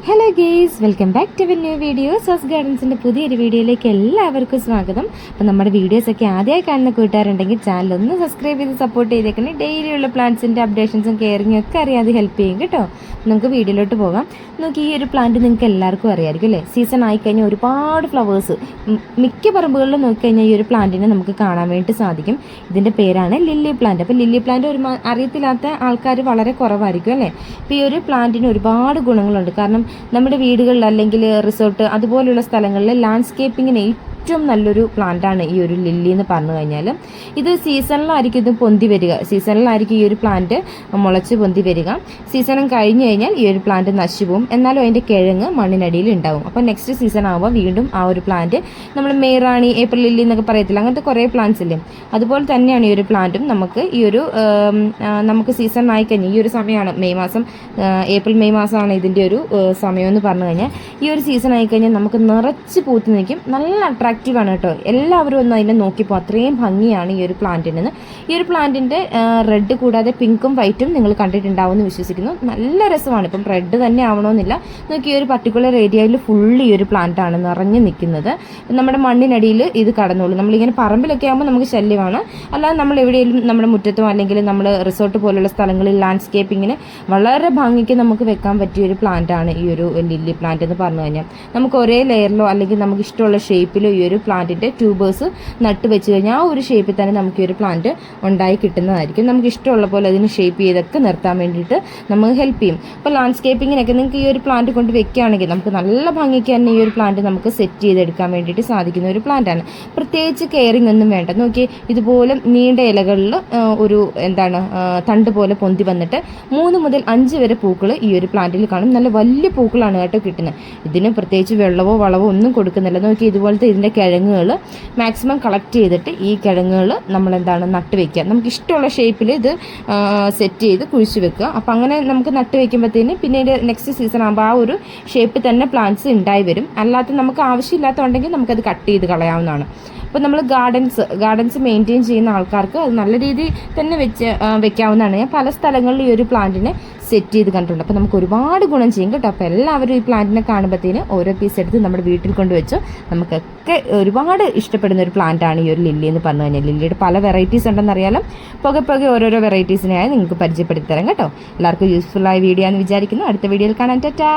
Hello guys, welcome back to new video. Sauce ഗാർഡൻസിൻ്റെ പുതിയൊരു വീഡിയോയിലേക്ക് എല്ലാവർക്കും സ്വാഗതം. അപ്പോൾ നമ്മുടെ വീഡിയോസൊക്കെ ആദ്യമായി കാണുന്ന കൂട്ടുകാരുണ്ടെങ്കിൽ ചാനൽ ഒന്ന് സബ്സ്ക്രൈബ് ചെയ്ത് സപ്പോർട്ട് ചെയ്തേക്കണേ. ഡെയിലിയുള്ള പ്ലാന്റ്സിൻ്റെ അപ്ഡേഷൻസും കെയറിങ്ങും ഒക്കെ അറിയാതെ ഹെൽപ്പ് ചെയ്യും കേട്ടോ. നമുക്ക് വീഡിയോയിലോട്ട് പോകാം. നമുക്ക് ഈ ഒരു പ്ലാന്റ് നിങ്ങൾക്ക് എല്ലാവർക്കും അറിയാമായിരിക്കും അല്ലേ? സീസൺ ആയിക്കഴിഞ്ഞാൽ ഒരുപാട് ഫ്ലവേഴ്സ് മിക്ക പറമ്പുകളിലും നോക്കിക്കഴിഞ്ഞാൽ ഈ ഒരു പ്ലാന്റിനെ നമുക്ക് കാണാൻ വേണ്ടി സാധിക്കും. ഇതിൻ്റെ പേരാണ് ലില്ലി പ്ലാന്റ്. അപ്പോൾ ലില്ലി പ്ലാന്റ് അറിയത്തില്ലാത്ത ആൾക്കാർ വളരെ കുറവായിരിക്കും അല്ലേ? അപ്പോൾ ഈ ഒരു പ്ലാന്റിന് ഒരുപാട് ഗുണങ്ങളുണ്ട്. കാരണം നമ്മുടെ വീടുകളിൽ അല്ലെങ്കിൽ റിസോർട്ട് അതുപോലെയുള്ള സ്ഥലങ്ങളിൽ ലാൻഡ്സ്കേപ്പിങ്ങിന് ഏറ്റവും നല്ലൊരു പ്ലാന്റാണ് ഈ ഒരു ലില്ലി എന്ന് പറഞ്ഞു കഴിഞ്ഞാൽ. ഇത് സീസണിലായിരിക്കും ഇത് പൊന്തി വരിക. സീസണിലായിരിക്കും ഈ ഒരു പ്ലാന്റ് മുളച്ച് പൊന്തി വരിക. സീസണും കഴിഞ്ഞ് കഴിഞ്ഞാൽ ഈ ഒരു പ്ലാന്റ് നശിച്ചു പോകും. എന്നാലും അതിൻ്റെ കിഴങ്ങ് മണ്ണിനടിയിൽ ഉണ്ടാവും. അപ്പോൾ നെക്സ്റ്റ് സീസൺ ആകുമ്പോൾ വീണ്ടും ആ ഒരു പ്ലാന്റ് നമ്മൾ മെയ്റാണി, ഏപ്രിൽ ലില്ലി എന്നൊക്കെ പറയത്തില്ല, അങ്ങനത്തെ കുറേ പ്ലാന്റ്സ് ഇല്ലേ, അതുപോലെ തന്നെയാണ് ഈ ഒരു പ്ലാന്റും. നമുക്ക് ഈ ഒരു നമുക്ക് സീസൺ ആയിക്കഴിഞ്ഞാൽ ഈ ഒരു സമയമാണ് മെയ് മാസം, ഏപ്രിൽ മെയ് മാസമാണ് ഇതിൻ്റെ ഒരു സമയം എന്ന് പറഞ്ഞു കഴിഞ്ഞാൽ. ഈ ഒരു സീസൺ ആയിക്കഴിഞ്ഞാൽ നമുക്ക് നിറച്ച് പൂത്ത് നിൽക്കും. നല്ല അട്രാക്റ്റീവാണ് കേട്ടോ. എല്ലാവരും ഒന്ന് അതിനെ നോക്കിപ്പോൾ അത്രയും ഭംഗിയാണ് ഈ ഒരു പ്ലാന്റിന്. ഈ ഒരു പ്ലാന്റിൻ്റെ റെഡ് കൂടാതെ പിങ്കും വൈറ്റും നിങ്ങൾ കണ്ടിട്ടുണ്ടാവും എന്ന് വിശ്വസിക്കുന്നു. നല്ല രസമാണ്. ഇപ്പം റെഡ് തന്നെ ആവണമെന്നില്ല. നോക്കി ഈ ഒരു പർട്ടിക്കുലർ ഏരിയയിൽ ഫുള്ള് ഈ ഒരു പ്ലാന്റാണ് നിറഞ്ഞു നിൽക്കുന്നത്. നമ്മുടെ മണ്ണിനടിയിൽ ഇത് കടന്നോളൂ. നമ്മളിങ്ങനെ പറമ്പിലൊക്കെ ആകുമ്പോൾ നമുക്ക് ശല്യമാണ്. അല്ലാതെ നമ്മൾ എവിടെയെങ്കിലും നമ്മുടെ മുറ്റത്തോ അല്ലെങ്കിൽ നമ്മൾ റിസോർട്ട് പോലുള്ള സ്ഥലങ്ങളിൽ ലാൻഡ്സ്കേപ്പിങ്ങിന് വളരെ ഭംഗിക്ക് നമുക്ക് വെക്കാൻ പറ്റിയ ഒരു പ്ലാന്റാണ് ഈ ഒരു ലില്ലി പ്ലാന്റ് എന്ന് പറഞ്ഞു കഴിഞ്ഞാൽ. നമുക്ക് ഒരേ ലെയറിലോ അല്ലെങ്കിൽ നമുക്ക് ഇഷ്ടമുള്ള ഷേപ്പിലോ ഈ ഒരു പ്ലാന്റിൻ്റെ ട്യൂബേഴ്സ് നട്ട് വെച്ച് കഴിഞ്ഞാൽ ആ ഒരു ഷേപ്പിൽ തന്നെ നമുക്ക് ഈ ഒരു പ്ലാന്റ് ഉണ്ടായി കിട്ടുന്നതായിരിക്കും. നമുക്ക് ഇഷ്ടമുള്ള പോലെ അതിന് ഷേപ്പ് ചെയ്തൊക്കെ നിർത്താൻ വേണ്ടിയിട്ട് നമുക്ക് ഹെൽപ്പ് ചെയ്യും. അപ്പോൾ ലാൻഡ്സ്കേപ്പിങ്ങിനൊക്കെ നിങ്ങൾക്ക് ഈ ഒരു പ്ലാന്റ് കൊണ്ട് വെക്കുകയാണെങ്കിൽ നമുക്ക് നല്ല ഭംഗിക്ക് തന്നെ ഈ ഒരു പ്ലാന്റ് നമുക്ക് സെറ്റ് ചെയ്തെടുക്കാൻ വേണ്ടിയിട്ട് സാധിക്കുന്ന ഒരു പ്ലാന്റാണ്. പ്രത്യേകിച്ച് കെയറിങ് ഒന്നും വേണ്ട. നോക്കി ഇതുപോലെ നീണ്ട ഇലകളിൽ ഒരു തണ്ട് പോലെ പൊന്തി വന്നിട്ട് 3 മുതൽ 5 വരെ പൂക്കൾ ഈ ഒരു പ്ലാന്റിൽ കാണും. നല്ല വലിയ പൂക്കളാണ് കേട്ടോ കിട്ടുന്നത്. ഇതിന് പ്രത്യേകിച്ച് വെള്ളമോ വളവോ ഒന്നും കൊടുക്കുന്നില്ല. നോക്കി ഇതുപോലത്തെ ഇതിൻ്റെ കിഴങ്ങുകൾ മാക്സിമം കളക്ട് ചെയ്തിട്ട് ഈ കിഴങ്ങുകൾ നമ്മൾ നട്ട് വെക്കുക. നമുക്ക് ഇഷ്ടമുള്ള ഷേപ്പിൽ ഇത് സെറ്റ് ചെയ്ത് കുഴിച്ച് വെക്കുക. അപ്പം അങ്ങനെ നമുക്ക് നട്ട് വെക്കുമ്പോഴത്തേന് പിന്നീട് നെക്സ്റ്റ് സീസൺ ആകുമ്പോൾ ആ ഒരു ഷേപ്പിൽ തന്നെ പ്ലാന്റ്സ് ഉണ്ടായി വരും. അല്ലാത്ത നമുക്ക് ആവശ്യമില്ലാത്തതുണ്ടെങ്കിൽ നമുക്കത് കട്ട് ചെയ്ത് കളയാവുന്നതാണ്. അപ്പോൾ നമ്മൾ ഗാർഡൻസ് മെയിൻറ്റെയിൻ ചെയ്യുന്ന ആൾക്കാർക്ക് അത് നല്ല രീതിയിൽ തന്നെ വെക്കാവുന്നതാണ്. ഞാൻ പല സ്ഥലങ്ങളിൽ ഈ ഒരു പ്ലാന്റിനെ സെറ്റ് ചെയ്ത് കണ്ടിട്ടുണ്ട്. അപ്പോൾ നമുക്ക് ഒരുപാട് ഗുണം ചെയ്യും കേട്ടോ. അപ്പോൾ എല്ലാവരും ഈ പ്ലാന്റിനെ കാണുമ്പോഴത്തേന് ഓരോ പീസ് എടുത്ത് നമ്മുടെ വീട്ടിൽ കൊണ്ടുവച്ചു നമുക്കൊക്കെ ഒരുപാട് ഇഷ്ടപ്പെടുന്ന ഒരു പ്ലാന്റാണ് ഈ ഒരു ലില്ലി എന്ന് പറഞ്ഞു കഴിഞ്ഞാൽ. ലില്ലിയുടെ പല വെറൈറ്റീസ് ഉണ്ടെന്നറിയാലോ. പുകെ ഓരോരോ വെറൈറ്റീസിനെയായി നിങ്ങൾക്ക് പരിചയപ്പെടുത്തി തരാം കേട്ടോ. എല്ലാവർക്കും യൂസ്ഫുള്ളായ വീഡിയോ ആണെന്ന് വിചാരിക്കുന്നു. അടുത്ത വീഡിയോയിൽ കാണാൻ ടാറ്റാ.